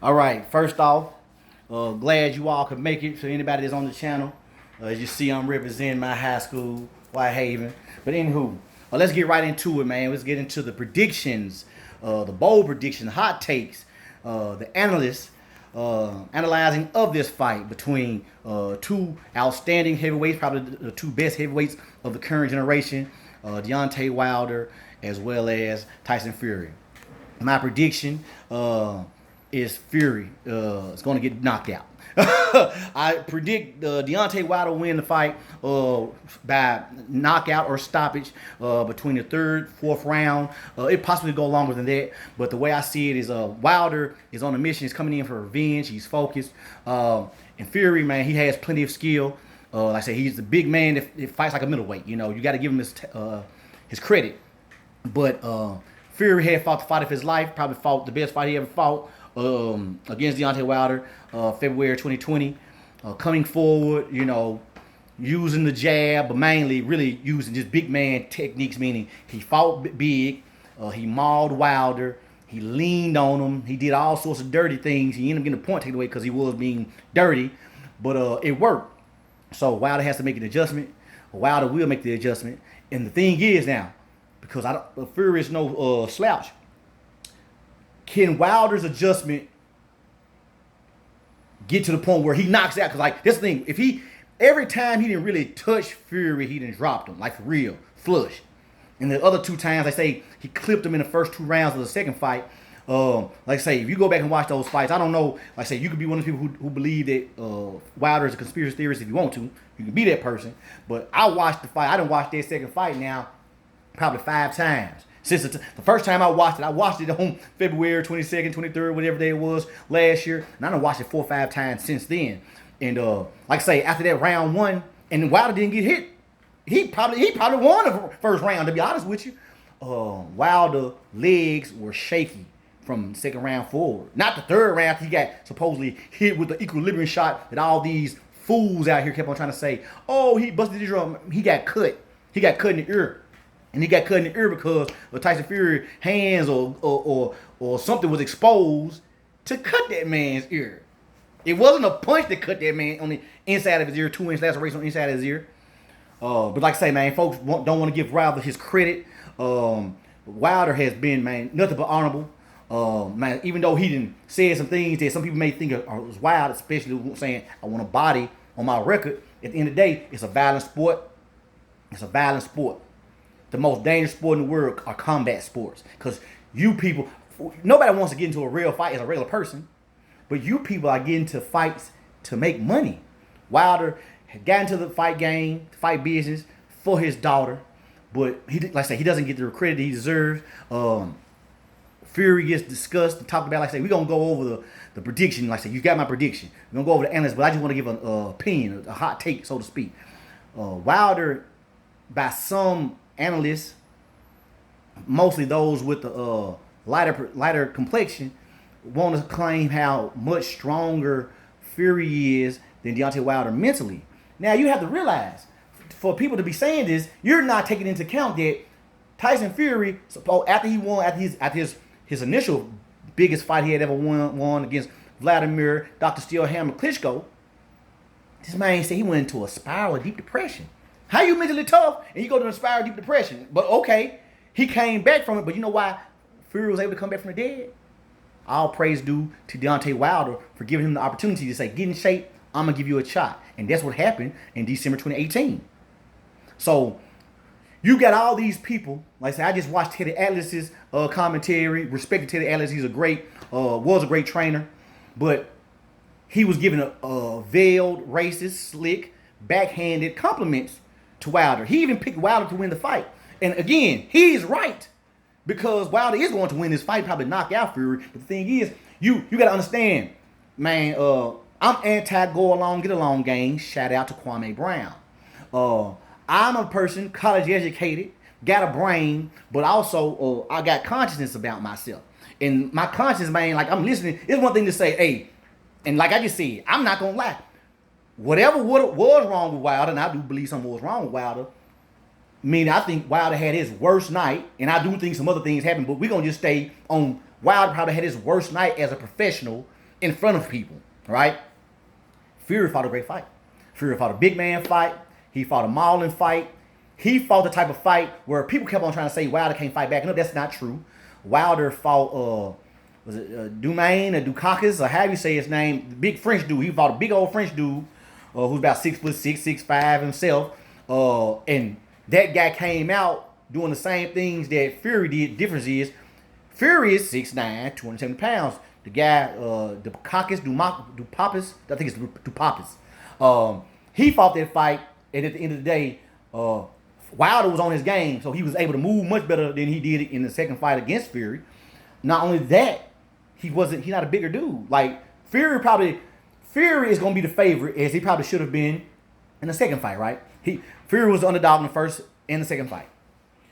All right, first off, glad you all could make it. So anybody that's on the channel, as you see, I'm representing my high school, Whitehaven. But anywho, let's get right into it, man. Let's get into the predictions, the bold predictions, hot takes, the analysts analyzing of this fight between two outstanding heavyweights, probably the two best heavyweights of the current generation, Deontay Wilder as well as Tyson Fury. My prediction is Fury is going to get knocked out. I predict Deontay Wilder will win the fight by knockout or stoppage between the third, fourth round. It possibly go longer than that, but the way I see it is Wilder is on a mission. He's coming in for revenge. He's focused. And Fury, man, he has plenty of skill. Like I say, he's the big man that fights like a middleweight. You know, you got to give him his credit. But Fury had fought the fight of his life, probably fought the best fight he ever fought against Deontay Wilder, February 2020. Coming forward, you know, using the jab, but mainly really using just big man techniques, meaning he fought big, he mauled Wilder, he leaned on him, he did all sorts of dirty things. He ended up getting a point taken away because he was being dirty, but it worked. So Wilder has to make an adjustment. Wilder will make the adjustment. And the thing is now, because Fury is no slouch. Can Wilder's adjustment get to the point where he knocks out? Because like this thing, if he every time he didn't really touch Fury, he didn't drop him like for real, flush. And the other two times, I say he clipped him in the first two rounds of the second fight. Like I say, if you go back and watch those fights, I don't know. Like I say, you could be one of the people who believe that Wilder is a conspiracy theorist if you want to. You can be that person. But I watched the fight. I didn't watch that second fight now probably 5 times. Since the first time I watched it on February 22nd, 23rd, whatever day it was last year. And I done watched it 4 or 5 times since then. And like I say, after that round one, and Wilder didn't get hit. He probably won the first round, to be honest with you. Wilder legs were shaky from the second round forward. Not the third round, he got supposedly hit with the equilibrium shot that all these fools out here kept on trying to say, oh, he busted his drum. He got cut. He got cut in the ear. And he got cut in the ear because of Tyson Fury's hands or something was exposed to cut that man's ear. It wasn't a punch that cut that man on the inside of his ear, 2-inch laceration on the inside of his ear. But like I say, man, folks don't want to give Wilder his credit. Wilder has been, man, nothing but honorable. Man, even though he didn't say some things that some people may think was wild, especially saying, I want a body on my record. At the end of the day, it's a violent sport. It's a violent sport. The most dangerous sport in the world are combat sports. Because you people, nobody wants to get into a real fight as a regular person. But you people are getting into fights to make money. Wilder had gotten into the fight game, the fight business for his daughter. But he, like I say, he doesn't get the credit he deserves. Fury gets discussed and talked about. Like I say, we're going to go over the prediction. Like I say, you got my prediction. We're going to go over the analysis, but I just want to give an opinion, a hot take, so to speak. Wilder, by some analysts, mostly those with the lighter complexion, want to claim how much stronger Fury is than Deontay Wilder mentally. Now you have to realize, for people to be saying this, you're not taking into account that Tyson Fury, after his initial biggest fight he had ever won against Vladimir Dr. Steelhammer Klitschko, this man said he went into a spiral of deep depression. How you mentally tough and you go to a spiral of deep depression? But okay, he came back from it. But you know why Fury was able to come back from the dead? All praise due to Deontay Wilder for giving him the opportunity to say, get in shape, I'm going to give you a shot. And that's what happened in December 2018. So you got all these people. Like I said, I just watched Teddy Atlas's commentary. Respected Teddy Atlas. He's was a great trainer. But he was giving a veiled, racist, slick, backhanded compliments to Wilder. He even picked Wilder to win the fight. And again, he's right. Because Wilder is going to win this fight, probably knock out Fury. But the thing is, you got to understand, man, I'm anti-go along, get along gang. Shout out to Kwame Brown. I'm a person, college educated, got a brain, but also I got consciousness about myself. And my conscience, man, like I'm listening. It's one thing to say, hey, and like I just said, I'm not going to lie. Whatever was wrong with Wilder, and I do believe something was wrong with Wilder, I think Wilder had his worst night, and I do think some other things happened, but we're going to just stay on Wilder probably had his worst night as a professional in front of people, right? Fury fought a great fight. Fury fought a big man fight. He fought a mauling fight. He fought the type of fight where people kept on trying to say Wilder can't fight back. No, that's not true. Wilder fought, was it Dumaine or Dukakis or however you say his name, the big French dude. He fought a big old French dude who's about 6'6", 6'5" himself. And that guy came out doing the same things that Fury did. Difference is Fury is 6'9", 270 pounds. The guy, Dukakis, Dupapis, I think it's Dupapis. He fought that fight, and at the end of the day, Wilder was on his game, so he was able to move much better than he did in the second fight against Fury. Not only that, he's not a bigger dude. Like Fury is gonna be the favorite, as he probably should have been in the second fight, right? Fury was the underdog in the first and the second fight.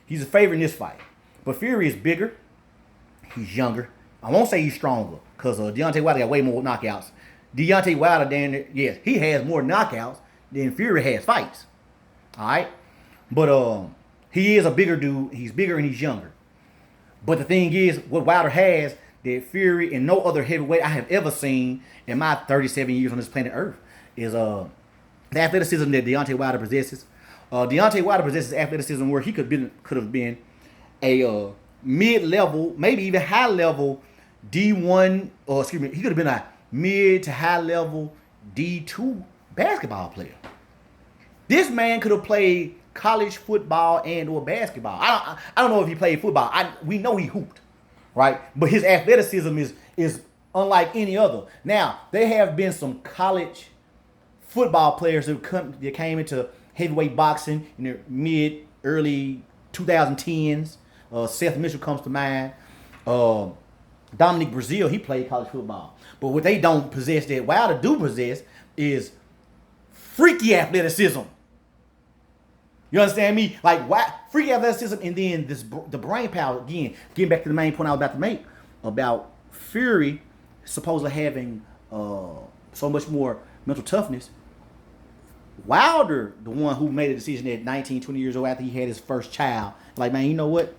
He's a favorite in this fight. But Fury is bigger, he's younger. I won't say he's stronger, because Deontay Wilder got way more knockouts. Deontay Wilder, yes, he has more knockouts than Fury has fights. Alright? But he is a bigger dude. He's bigger and he's younger. But the thing is, what Wilder has that Fury and no other heavyweight I have ever seen in my 37 years on this planet Earth is the athleticism that Deontay Wilder possesses. Deontay Wilder possesses athleticism where he could have been a mid-level, maybe even high-level D1, or excuse me, he could have been a mid to high-level D2 basketball player. This man could have played college football and or basketball. I don't know if he played football. We know he hooped, right? But his athleticism is unlike any other. Now, there have been some college football players that came into heavyweight boxing in the early 2010s. Seth Mitchell comes to mind. Dominic Brazil, he played college football. But what they don't possess that Wilder do possess is freaky athleticism. You understand me? Like freaky athleticism, and then the brain power. Again, getting back to the main point I was about to make about Fury supposedly having so much more mental toughness. Wilder, the one who made a decision at 19, 20 years old after he had his first child, like, man, you know what?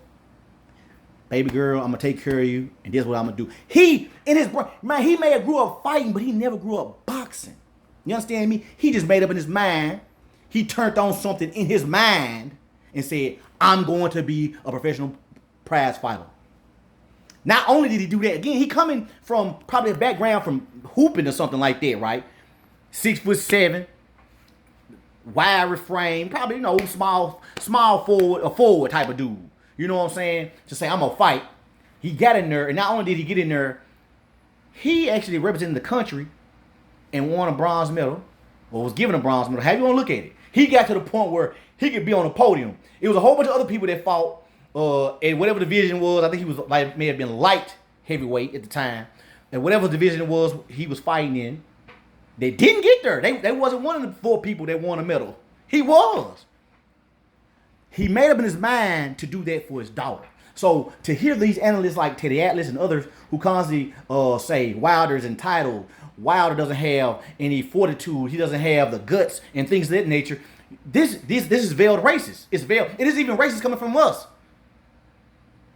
Baby girl, I'm gonna take care of you, and this is what I'm gonna do. He may have grew up fighting, but he never grew up boxing. You understand me? He just made up in his mind. He turned on something in his mind and said, I'm going to be a professional prize fighter. Not only did he do that, again, he coming from probably a background from hooping or something like that, right? 6'7", wide frame, probably, small forward type of dude. You know what I'm saying? To say, I'm going to fight. He got in there, and not only did he get in there, he actually represented the country and won a bronze medal, or was given a bronze medal. How you want to look at it? He got to the point where he could be on the podium. It was a whole bunch of other people that fought in whatever division was. I think he was may have been light heavyweight at the time. And whatever division it was he was fighting in, they didn't get there. They wasn't one of the 4 people that won a medal. He was. He made up in his mind to do that for his daughter. So to hear these analysts like Teddy Atlas and others who constantly say Wilder's entitled, Wilder doesn't have any fortitude, he doesn't have the guts and things of that nature, this is veiled racist. It is even racist coming from us.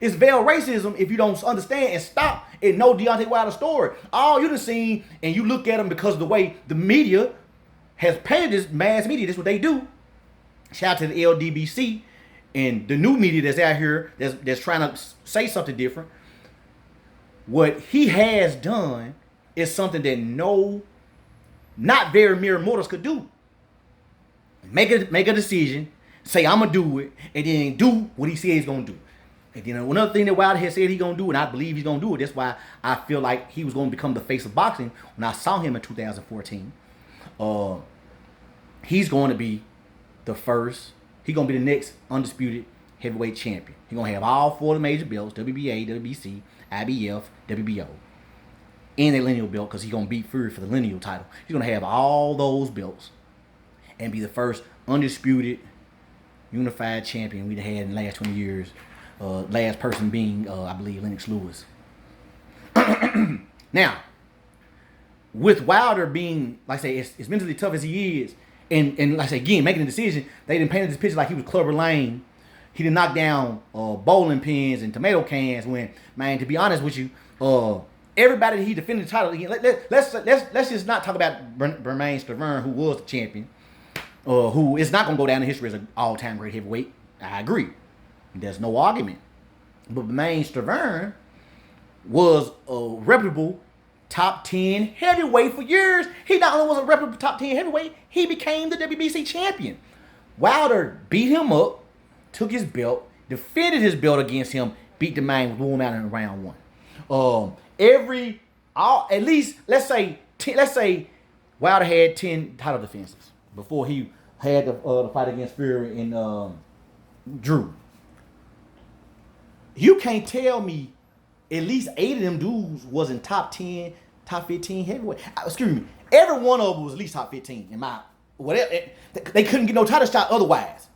It's veiled racism if you don't understand and stop and know Deontay Wilder's story. All you done seen, and you look at him because of the way the media has painted this, mass media, that's what they do. Shout out to the LDBC and the new media that's out here that's trying to say something different. What he has done is something that not very mere mortals could do. Make a decision, say I'm gonna do it, and then do what he said he's gonna do. And then another thing that Wilder has said he's gonna do, and I believe he's gonna do it. That's why I feel like he was gonna become the face of boxing when I saw him in 2014. He's going to be the first. He's gonna be the next undisputed heavyweight champion. He's gonna have all 4 of the major belts: WBA, WBC, IBF, WBO, and a lineal belt, because he's gonna beat Fury for the lineal title. He's gonna have all those belts and be the first undisputed unified champion we've had in the last 20 years. Last person being, I believe, Lennox Lewis. Now, with Wilder being, like I say, as mentally tough as he is, and like I say, again, making a decision, they didn't paint this picture like he was Clubber Lang. He didn't knock down bowling pins and tomato cans when, man, to be honest with you, everybody that he defended the title again. Let's just not talk about Bermain Stavern, who was the champion, who is not going to go down in history as an all-time great heavyweight. I agree. There's no argument. But Bermain Stavern was a reputable top 10 heavyweight for years. He not only was a reputable top 10 heavyweight, he became the WBC champion. Wilder beat him up, took his belt, defended his belt against him, beat the man with Warm out in round one. At least let's say Wilder had 10 title defenses before he had the fight against Fury and Drew. You can't tell me at least 8 of them dudes was in top 10, top 15 heavyweight. Excuse me. Every one of them was at least top 15 in my whatever. They couldn't get no title shot otherwise.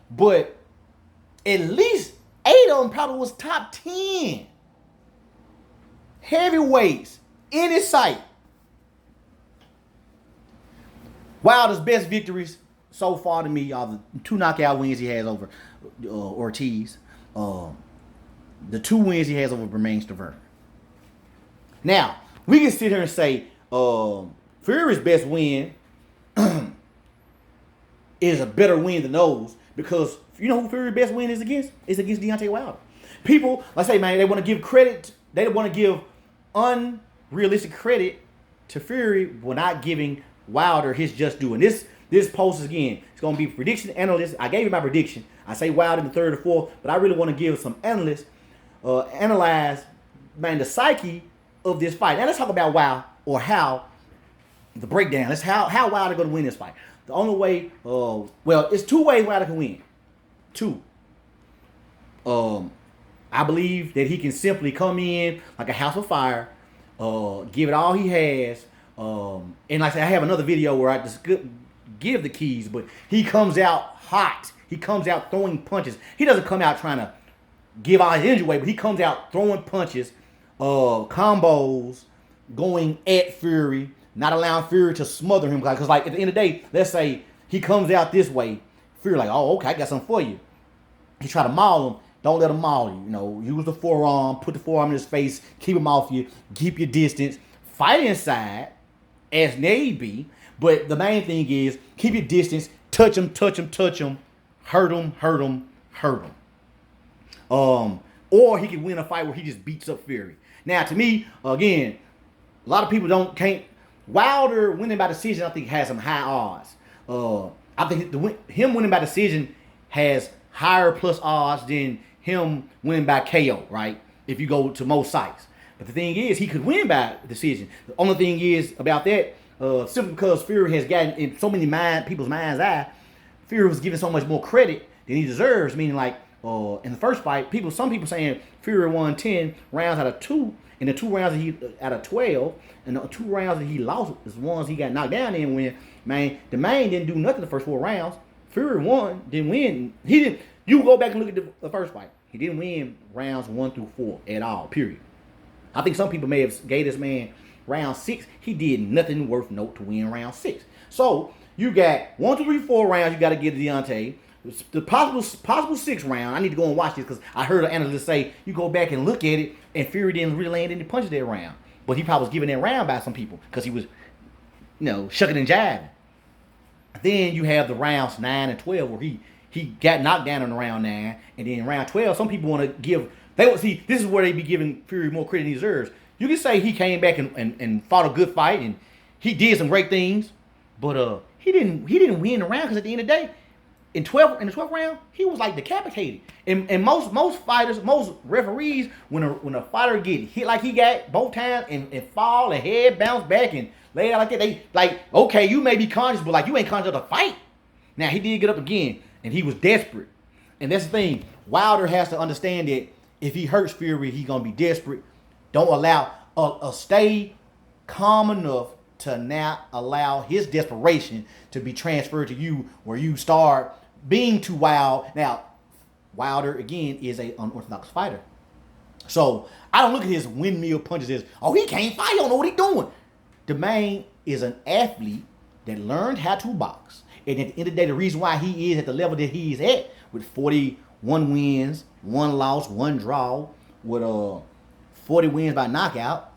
But at least 8 of them probably was top 10 heavyweights in his sight. Wilder's best victories so far to me are the 2 knockout wins he has over Ortiz. The 2 wins he has over Bermain Stavern. Now, we can sit here and say Fury's best win is a better win than those because you know who Fury's best win is against? It's against Deontay Wilder. People, like I say, man, they want to give credit. They want to give unrealistic credit to Fury while not giving Wilder his just due. And this post again, it's going to be prediction analysts. I gave you my prediction. I say Wilder in the 3rd or 4th, but I really want to give some analysts analyze, man, the psyche of this fight. Now let's talk about how the breakdown. Let's how Wilder going to win this fight. The only way, it's 2 ways Wilder can win. 2. I believe that he can simply come in like a house of fire, give it all he has, and like I said, I have another video where I just give the keys, but he comes out hot. He comes out throwing punches. He doesn't come out trying to give all his energy away, but he comes out throwing punches, combos, going at Fury, not allowing Fury to smother him. Because like at the end of the day, let's say he comes out this way, Fury like, oh, okay, I got something for you. He try to maul him. Don't let him maul you. You know, use the forearm, put the forearm in his face, keep him off you, keep your distance, fight inside as need be. But the main thing is keep your distance, touch him, hurt him. Or he can win a fight where he just beats up Fury. Now, to me, again, a lot of people can't. Wilder winning by decision, I think, has some high odds. I think him winning by decision has higher plus odds than him winning by KO, right? If you go to most sites. But the thing is, he could win by decision. The only thing is about that, simply because Fury has gotten in so many people's mind's eye, Fury was given so much more credit than he deserves. Meaning, like in the first fight, some people saying Fury won 10 rounds out of 2, and the 2 rounds out of 12, and the 2 rounds that he lost is ones he got knocked down in. When the man didn't do nothing the first 4 rounds. Fury won, didn't win. He didn't. You go back and look at the first fight. He didn't win rounds 1 through 4 at all. Period. I think some people may have gave this man round 6. He did nothing worth note to win round 6. So you got 1, 2, 3, 4 rounds you got to give to Deontay. The possible 6th round, I need to go and watch this because I heard an analyst say you go back and look at it, and Fury didn't really land any punches that round. But he probably was given that round by some people because he was, shucking and jiving. Then you have the rounds 9 and 12 where he got knocked down in round 9, and then in round 12, some people want to give. This is where they be giving Fury more credit than he deserves. You can say he came back and fought a good fight, and he did some great things, but he didn't win the round because at the end of the day, in the 12th round, he was like decapitated. And most fighters, most referees, when a fighter get hit like he got both times and fall and head bounce back and lay out like that, they like, okay, you may be conscious, but like you ain't conscious of the fight. Now he did get up again, and he was desperate. And that's the thing. Wilder has to understand that if he hurts Fury, he's gonna be desperate. Don't allow stay calm enough to not allow his desperation to be transferred to you, where you start being too wild. Now, Wilder again is an unorthodox fighter, so I don't look at his windmill punches as, oh, he can't fight. I don't know what he's doing. The man is an athlete that learned how to box, and at the end of the day, the reason why he is at the level that he is at, with 41 wins, 1 loss, 1 draw, with 40 wins by knockout.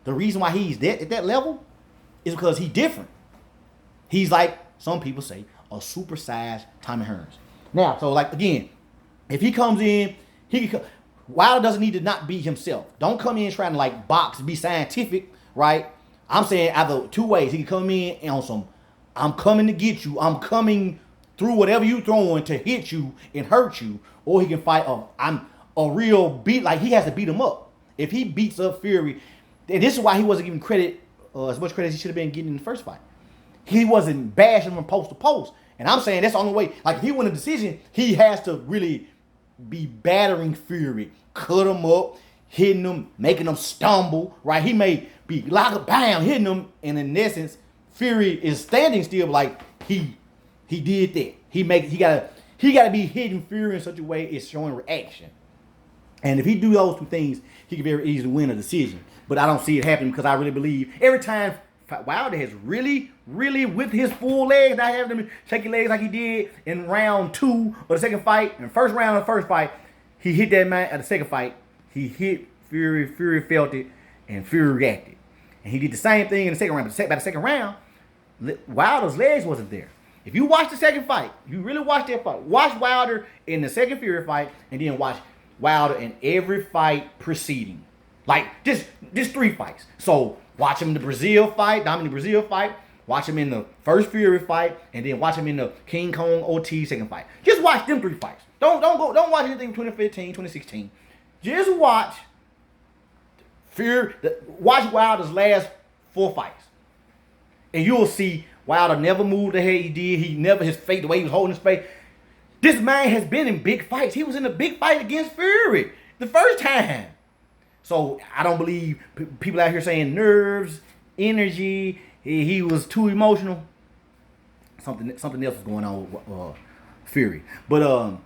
The reason why he's at that level is because he's different. He's like some people say a supersized Tommy Hearns. Now, so like again, if he comes in, he can. Wilder doesn't need to not be himself. Don't come in trying to like box, be scientific, right? I'm saying either two ways. He can come in on some, I'm coming to get you. I'm coming through whatever you throwing to hit you and hurt you, or he can fight. I'm a real beat. Like he has to beat him up. If he beats up Fury, and this is why he wasn't giving credit as much credit as he should have been getting in the first fight. He wasn't bashing him post to post, and I'm saying that's the only way. Like if he win a decision, he has to really be battering Fury, cut him up, hitting him, making him stumble, right? He may be like bam, hitting him, and in essence, Fury is standing still like he did that. He gotta be hitting Fury in such a way it's showing reaction. And if he do those two things, he can very easily win a decision. But I don't see it happening because I really believe every time Wilder has really with his full legs, not having him shake his legs like he did in round 2 of the second fight, in first round of the first fight, he hit that man at the second fight. He hit Fury, Fury felt it, and Fury reacted. And he did the same thing in the second round. But by the second round, Wilder's legs wasn't there. If you watch the second fight, you really watch that fight. Watch Wilder in the second Fury fight, and then watch Wilder in every fight preceding. Like, just 3 fights. So, watch him in the Brazil fight, Dominic Brazil fight. Watch him in the first Fury fight, and then watch him in the King Kong OT second fight. Just watch them 3 fights. Don't watch anything 2015, 2016. Just watch watch Wilder's last 4 fights. And you'll see Wilder never moved the head he did. His face, the way he was holding his face. This man has been in big fights. He was in a big fight against Fury the first time. So I don't believe people out here saying nerves, energy, he was too emotional. Something else was going on with Fury. But,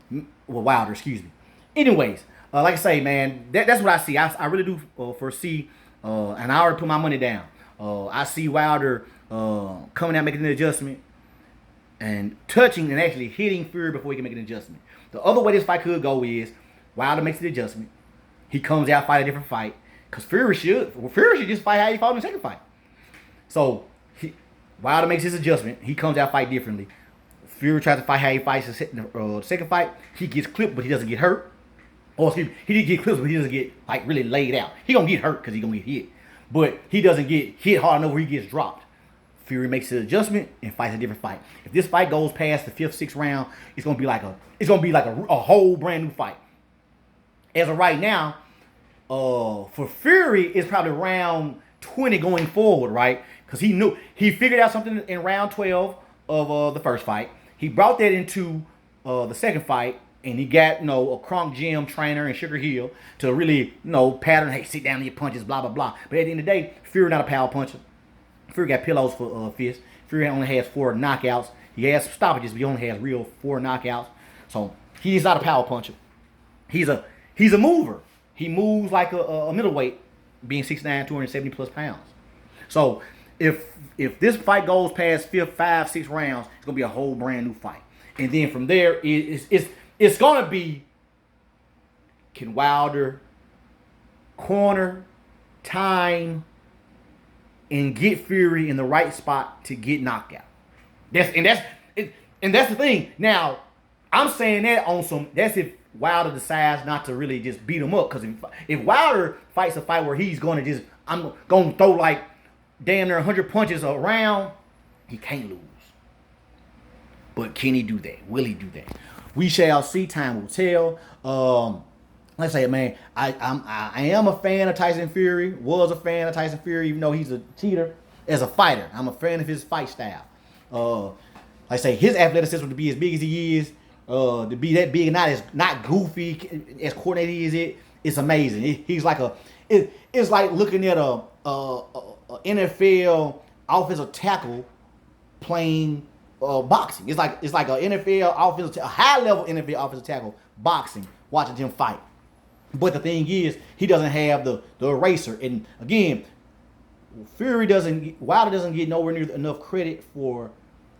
Wilder, excuse me. Anyways, like I say, man, that's what I see. I really do foresee, and I already put my money down. I see Wilder coming out making an adjustment and touching and actually hitting Fury before he can make an adjustment. The other way this fight could go is Wilder makes the adjustment. He comes out, fight a different fight. Because Fury should just fight how he fought in the second fight. So, Wilder makes his adjustment. He comes out, fight differently. Fury tries to fight how he fights the second fight. He gets clipped, but he doesn't get hurt. Or excuse me, he did get clipped, but he doesn't get like really laid out. He gonna get hurt because he gonna get hit. But he doesn't get hit hard enough where he gets dropped. Fury makes his adjustment and fights a different fight. If this fight goes past the 5th, 6th round, it's gonna be like a whole brand new fight. As of right now, for Fury, it's probably round 20 going forward, right? Because he figured out something in round 12 of the first fight. He brought that into the second fight, and he got a Kronk Gym trainer and Sugar Hill to really pattern. Hey, sit down and your punches, blah blah blah. But at the end of the day, Fury not a power puncher. Fury got pillows for fists. Fury only has 4 knockouts. He has stoppages, but he only has real 4 knockouts. So he's not a power puncher. He's a mover. He moves like a middleweight, being 6'9", 270 plus pounds. So if this fight goes past 5, 6 rounds, it's gonna be a whole brand new fight. And then from there, it's gonna be, can Wilder corner, time, and get Fury in the right spot to get knocked out? That's the thing. Now, I'm saying that on that's if Wilder decides not to really just beat him up. Because if Wilder fights a fight where he's going to I'm going to throw like damn near 100 punches around, he can't lose. But can he do that? Will he do that? We shall see. Time will tell. Like I say, man, I am a fan of Tyson Fury. Was a fan of Tyson Fury, even though he's a cheater. As a fighter, I'm a fan of his fight style. Like I say, his athleticism to be as big as he is, to be that big and not goofy, as coordinated as it's amazing. He's like it's like looking at a NFL offensive tackle playing boxing. It's like an NFL offensive, a high level NFL offensive tackle boxing, watching him fight. But the thing is, he doesn't have the eraser. And again, Wilder doesn't get nowhere near enough credit for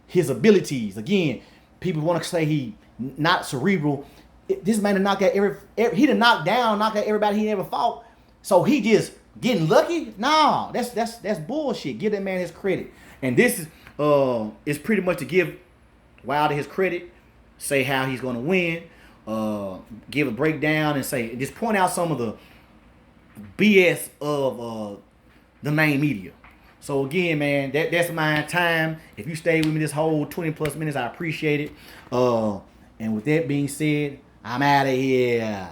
his abilities. Again, people want to say he not cerebral. This man knocked out knocked out everybody he ever fought. So he just getting lucky? No, that's bullshit. Give that man his credit. And this is pretty much to give Wilder his credit, say how he's gonna win, give a breakdown and say just point out some of the BS of the main media. So again, man, that's my time. If you stayed with me this whole 20 plus minutes, I appreciate it. And with that being said, I'm out of here.